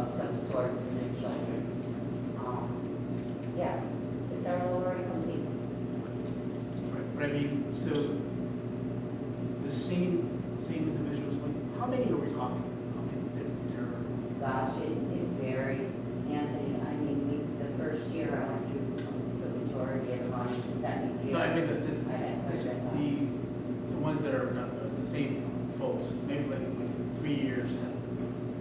of some sort for their children. Yeah, it's our lower income people. Right, but I mean, so the same individuals, how many are we talking? How many there are? Gosh, it varies, Anthony. I mean, the first year I went through the majority of the money. The second year, No, I mean I had the ones that are not the same folks, maybe like 3 years,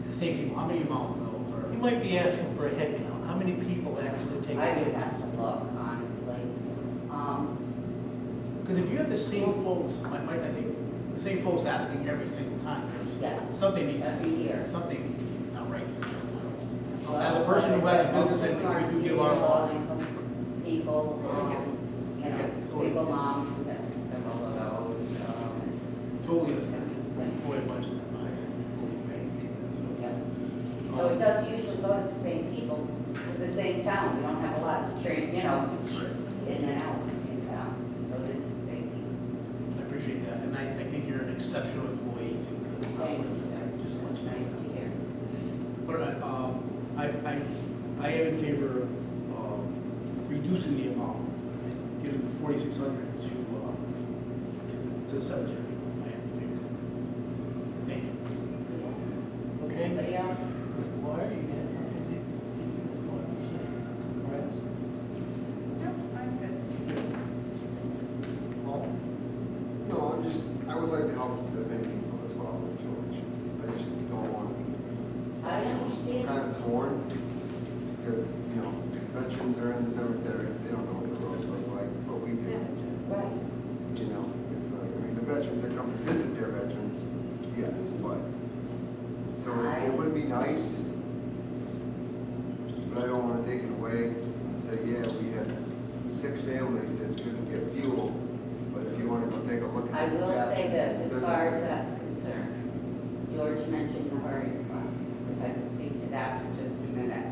the same people. How many amounts of those are? You might be asking for a head count. How many people actually take I would it? have to look, honestly. Because if you have the same folks, I think the same folks asking every single time, Yes. something needs, Every year. something not right. As a person who has a business and we do give our low income people, I get it. single moms who have several of those. Totally understand it. Boy, a bunch of them, I totally understand it, so. Yeah. So it does usually go to the same people. It's the same town. We don't have a lot of train, in and out in town. So it's the same people. I appreciate that, and I think you're an exceptional employee too. So that's Thank you, sir. just to let you know. Nice to hear. But I am in favor of reducing the amount, giving 4,600 to the cemetery. I am in favor. Thank you. Okay. Anybody else? Why are you had something that you want to say? Perhaps? No, I'm good. Paul? No, I would like to help as many people as well, George. I just don't want I understand. kind of torn, because, veterans are in the cemetery, they don't know what the roads look like, but we do. Right. It's like, the veterans that come to visit their veterans, yes, but, so it would be nice, but I don't want to take it away and say, yeah, we had 6 families that couldn't get fuel, but if you want to go take a look at I the will say veterans this, in as the far as cemetery. that's concerned, George mentioned the hurting fund. If I could speak to that for just a minute.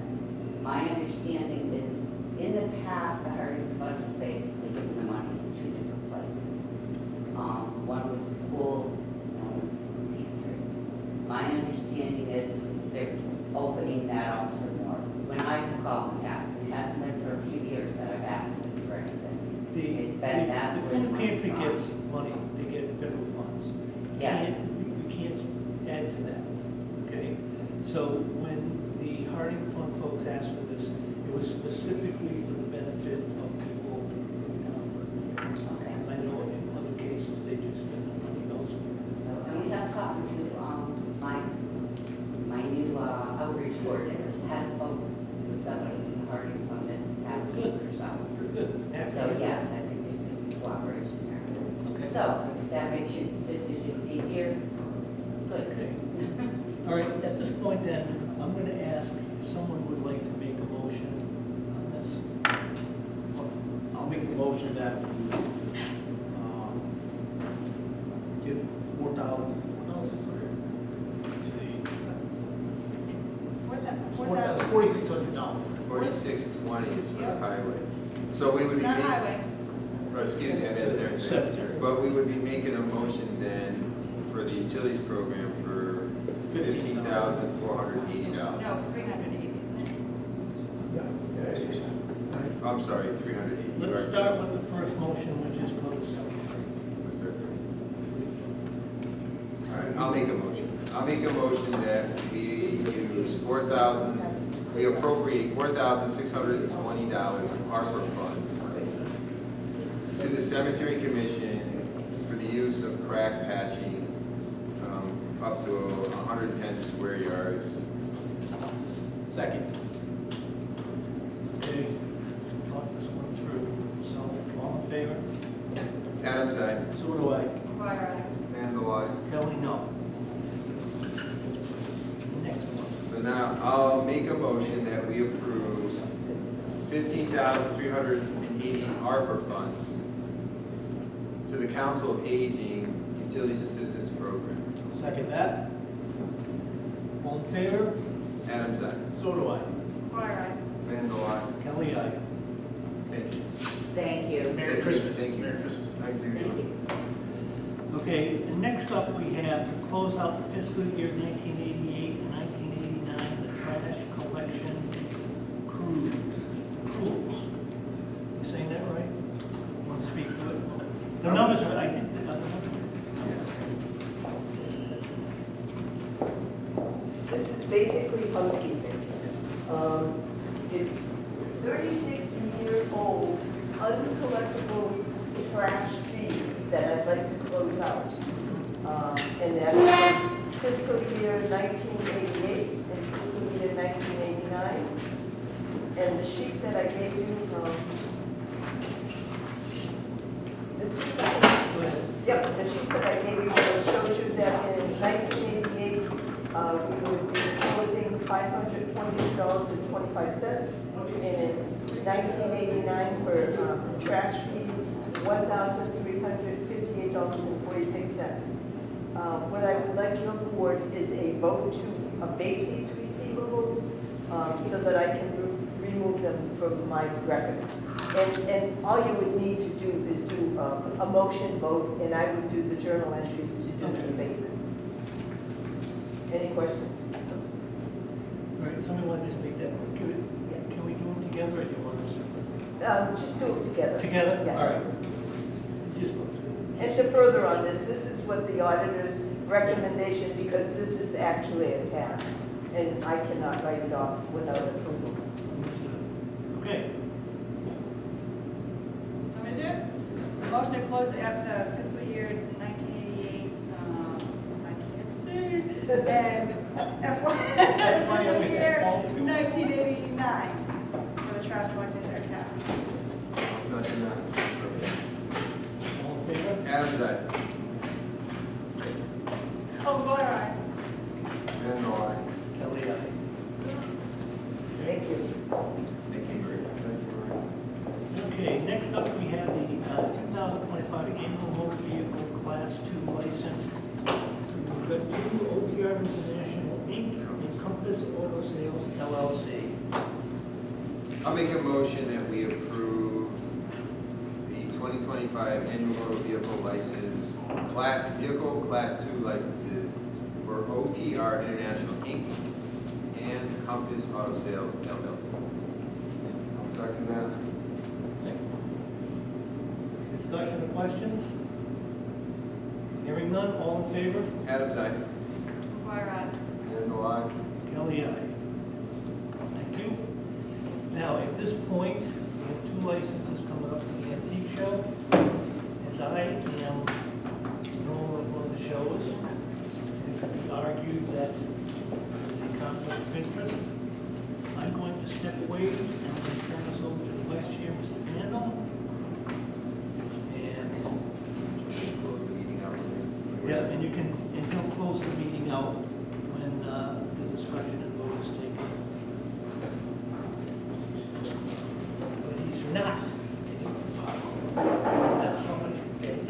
My understanding is, in the past, the hurting fund was basically giving the money in 2 different places. One was the school, and one was the food pantry. My understanding is they're opening that up some more. When I called and asked, it hasn't been for a few years that I've asked them for anything. It's been, that's The where the food money's pantry gone. gets money, they get federal funds. Yes. We can't add to that, okay? So when the Harding Fund folks asked for this, it was specifically for the benefit of people from the town. Okay. I know in other cases, they do spend money elsewhere. So, and we have talked to, my new outreach coordinator has spoken with somebody in the Harding Fund this past week or so. Good. Happy So, to hear yes, that. I think there's going to be cooperation there. Okay. So, if that makes your decisions easier, good. Okay. All right, at this point then, I'm going to ask if someone would like to make a motion on this. I'll make the motion that we give 4,600 to the, $4,600. 4620 is for the highway. So we would be Not making, highway. excuse me, that's Cemetery. cemetery. But we would be making a motion then for the utilities program for $15,480. No, 380, isn't it? I'm sorry, 380. Let's start with the first motion, which is for the cemetery. All right, I'll make a motion. I'll make a motion that we use we appropriate $4,620 of ARPA funds to the Cemetery Commission for the use of crack patching up to 110 square yards. Second. Okay, talk this one through. So, all in favor? Adams, aye. So do I. Water, And the like. Kelly, no. Next one. So now I'll make a motion that we approve 15,380 ARPA funds to the Council of Aging Utilities Assistance Program. Second that. All in favor? Adams, aye. So do I. water. And the like. Kelly, aye. Thank you. Thank you. Merry Christmas. Thank you. Merry Christmas. Thank you. Thank you. Okay, and next up we have to close out the fiscal year 1988 and 1989, the trash housekeeping. It's 36-year-old uncollectible trash fees that I'd like to close out. And that's from fiscal year 1988 and fiscal year 1989. And the sheet that I gave you, this is Yep, the sheet that I gave you shows you that in 1988, we would be closing $520.25. And in 1989 for trash fees, $1,358.46. What I would like your board is a vote to abate these receivables so that I can remove them from my records. And all you would need to do is do a motion vote, and I would do the journal entries to do the abatement. Any questions? All right, somebody want to just make that, can we do them together or do you want us to? Just do it together. Together? Yeah. All right. Just vote through. And to further on this is what the auditor's recommendation, because this is actually a tax, and I cannot write it off without approval. Okay. I'm gonna do it. Motion to close the fiscal year 1988, I can't see, and fiscal year 1989 for the trash collectors and tax. Second that. All in favor? Adam's aye. Oh, voter aye. And no aye. Kelly, aye. Thank you. Thank you, Maria. Thank you, Maria. Okay, next up, we have the 2025 annual motor vehicle class 2 license. We've got two OTR International Inc. and Compass Auto Sales LLC. I'll make a motion that we approve the 2025 annual motor vehicle license, vehicle class 2 licenses for OTR International Inc. and Compass Auto Sales LLC. I'll second that. Okay. Discussion or questions? Hearing none, all in favor? Adam's aye. Voter aye. And no aye. Kelly, aye. Thank you. Now, at this point, we have two licenses coming up for the antique show. As I am normal at one of the shows, if we argue that there is a conflict of interest, I'm going to step away and I'm going to turn this over to the vice chair, Mr. Vandal. And, Close the meeting out. yeah, and you can, and he'll close the meeting out when the discussion and vote is taken. But he's not. That's how much you take.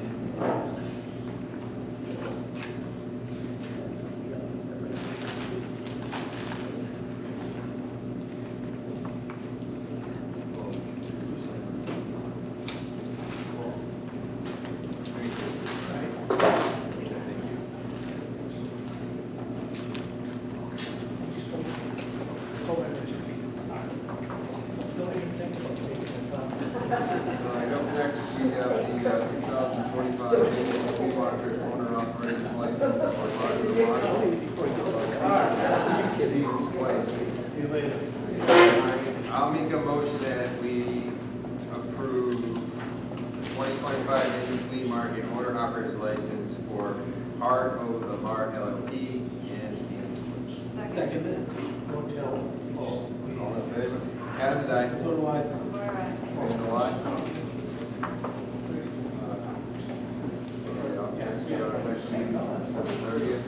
Don't even think about taking a copy. Up next, we have the 2025 annual flea market owner operator's license for part of the market. Stevens Place. See you later. I'll make a motion that we approve 2025 annual flea market owner operator's license for Heart of the Mar LLP and Stevens Place. Second. Don't tell Paul. All in favor? Adam's aye. So do I. Voter aye. And no aye. Okay, up next, we got our next meeting on December 30th.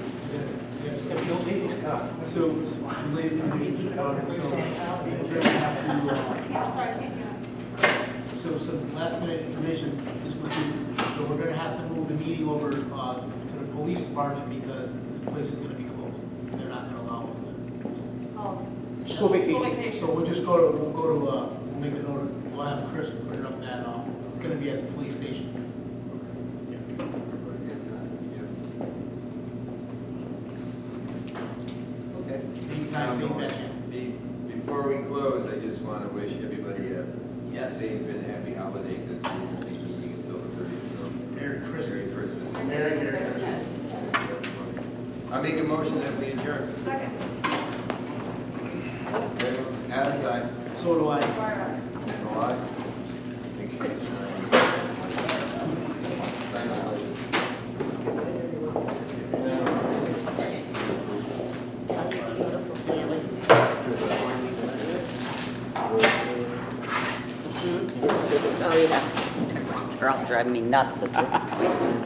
So some late information about it, so we're gonna have I'm sorry, I can't hear. so some last minute information, this was, so we're gonna have to move the meeting over to the police department because the place is gonna be closed. They're not gonna allow us to. Oh. School vacation. So we'll make a note, we'll have Chris put it up that, it's gonna be at the police station. Everybody get that? Okay. Same time, same batch. Before we close, I just want to wish everybody a Yes. safe and happy holiday because we won't be meeting until the 30th. So Merry Christmas. Merry Christmas. Merry Christmas. I make a motion that we adjourn. Second. Bates, aye. So do I. Dwyer, No, I, Make sure you sign. Sign the pledges. Tell your beautiful families. Oh, yeah. They're all driving me nuts with this.